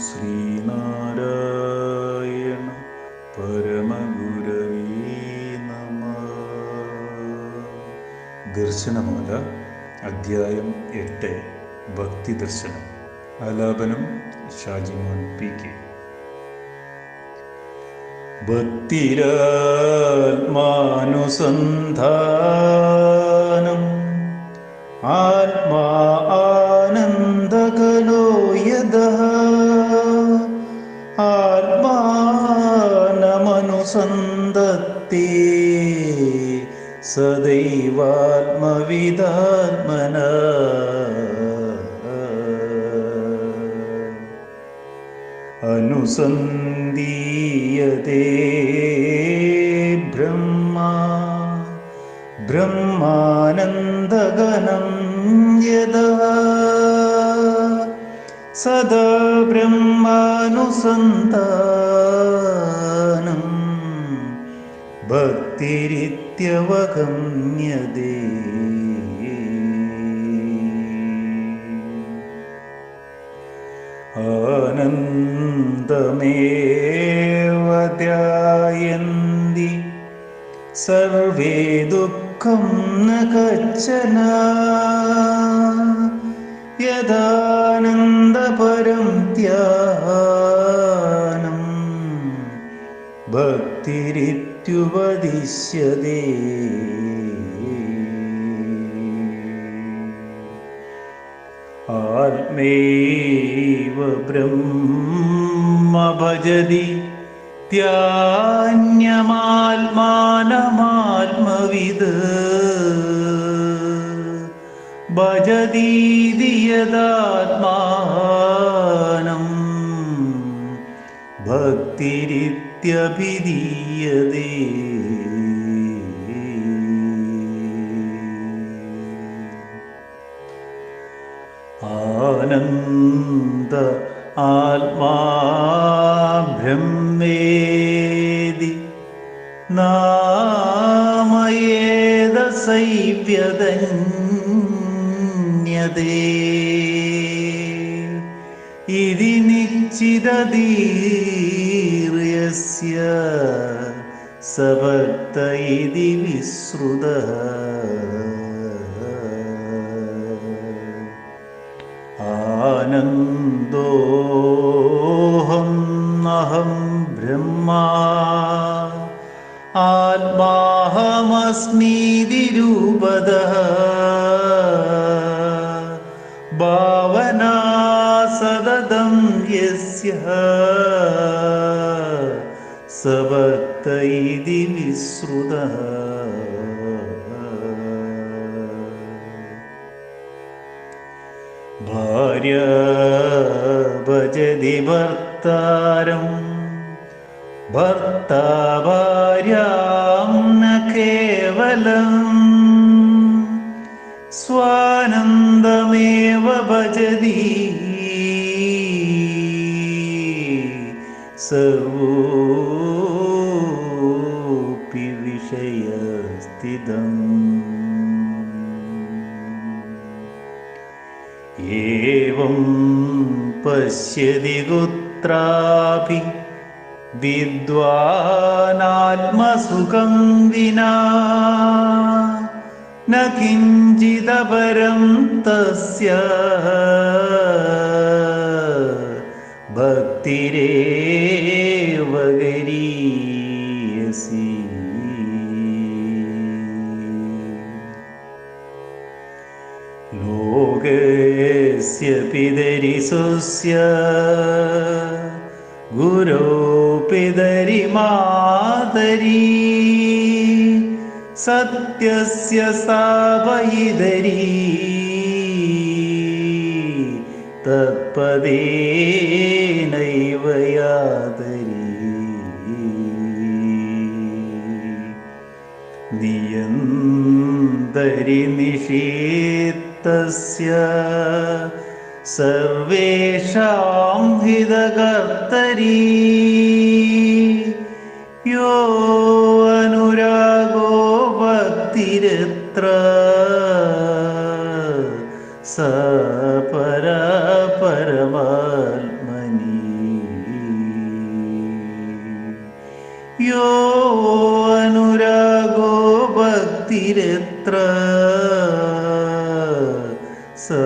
ശ്രീനാരായണ പരമഗുരവേ നമഃ. ദർശനമാല അധ്യായം 8 ഭക്തി ദർശനം. ആലാപനം ഷാജിമോൻ PK. ഭക്തിരാത്മാനുസന്ധാനം ആത്മാ ആനന്ദകലോ യദഃ ആത്മാനമനുസന്ധത്തെ സദൈവാത്മവിദാത്മനാ. അനുസന്ധീയതേ ബ്രഹ്മാ ബ്രഹ്മാനന്ദഘനം യദഃ സദാ ബ്രഹ്മാനുസന്ധാനം ഭക്തിരിത്യവഗമ്യതേ. ആനന്ദമേവ ധ്യായന്തി സർവേ ദുഃഖം ന കശ്ചന യദാനന്ദപരം ധ്യാനം ഭക്തിരിത്യുപദിശ്യതേ. ആത്മൈവ ബ്രഹ്മ ഭജതി ധ്യാന്യമാത്മാനമാത്മവിദ് ഭജതീതി യദാത്മാനം ഭക്തിരിത്യഭിധീയതേ. ആനന്ദ ആത്മാ ബ്രഹ്മേതി നാമയേദസൈവ്യതന്യതേ ഇതി നിശ്ചിതധീര്യസ്യ സഭക്ത ഇതി വിശ്രുതഃ. ആനന്ദോഹം അഹം ബ്രഹ്മാ ആത്മാഹമസ്മീതി രൂപതഃ ഭാവനാ സതതം യസ്യ സഭക്ത ഇതി വിശ്രുതഃ. ഭാര്യ ഭജതി ഭർത്താരം ഭർത്താ ഭാര്യാം ന കേവലം സ്വാനന്ദമേവ ഭജതി സർവോപി വിഷയസ്ഥിതം. ഏവം പശ്യതി കുത്രാപി വിദ്വാനാത്മസുഖം വിനാ ന കിഞ്ചിദപരം തസ്യ ഭക്തിരേവ ഗരീയസി. ലോകസ്യ പിതരി സുസ്യ ഗുരോ പിതരി മാതരി സത്യസ്യ സ്ഥാപയിതരി തത്പദേനൈവ യാതരി. നിയന്തരി നിഷേത്തസ്യ സർവേഷാം ഹിതകർത്തരി യോ അനുരാഗോ ഭക്തിരത്ര स परा परमात्मनि यो अनुरागो भक्तिरेत्र स